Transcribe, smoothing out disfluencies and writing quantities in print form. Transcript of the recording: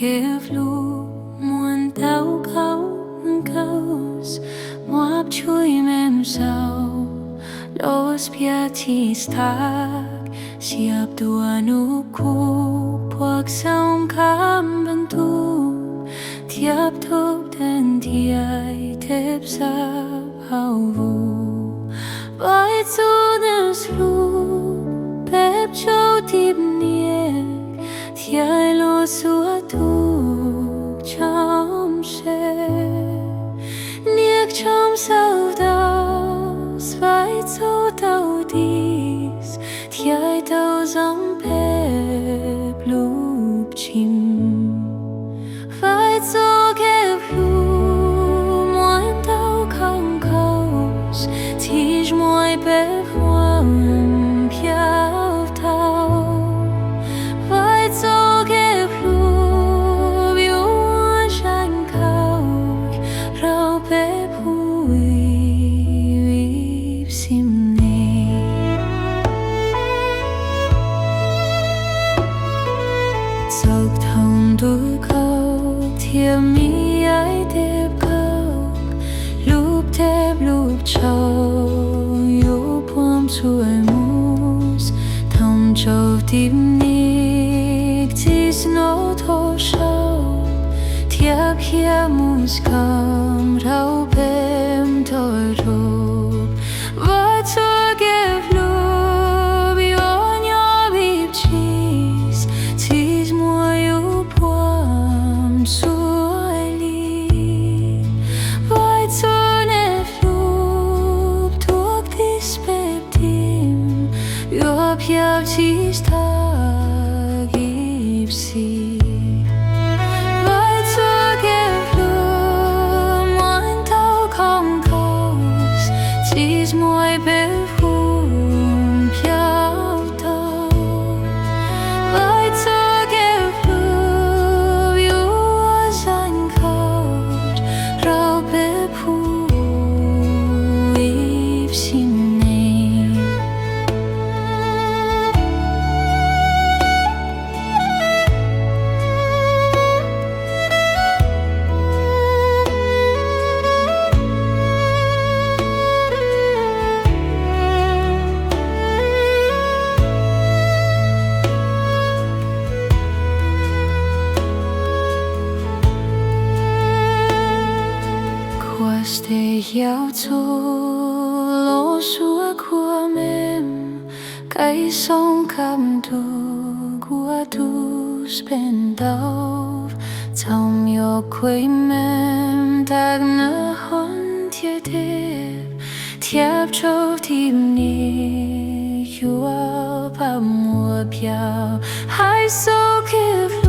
kif lu muôn tao kaus Moab chui mem sao Los piatis tag Siap dua nuku Puak saum kam bantu Tiap tuk dan tiai tip sa hau vu Vai tu nes lu Pep chau tip niek Tiai lo suatu cham she Niek cham sau das Vai tu tau dis Tiai tau zang pep lup chim Vai tu kep lu Moan tau kang kaus Tij moi pep huam piao tau Vai tu kep lu Biuan shan kau Rau pep hui Vip sim Sóc thông đủ câu Thiệp mi ai đẹp câu Lúc đẹp lúc trâu Yêu buông chuối mus Thông trâu tìm nick Tis nô thô sâu Thiệp khía mus cầm Rau bêm thôi rụp Và cho kẹp lụp Yêu nhỏ bịp chis Tis mua yêu buông xuôi li Vai cho nef lụp Thuốc tis bếp tim Yêu piao tis ta gịp si Vai cho kẹp lụp Moan tau kong kaus Tis moi bếp huom piao tau Vai cho kẹp lụp Yêu zan kaut Rau bếp hu Vip sim nei Queste hiao lo sua qua mem Cái sông cầm tu qua tu spen đau Trong yo quay mem Tag na hon tia tip Thiep châu tìm ni Yua pa mua piao Hai so kif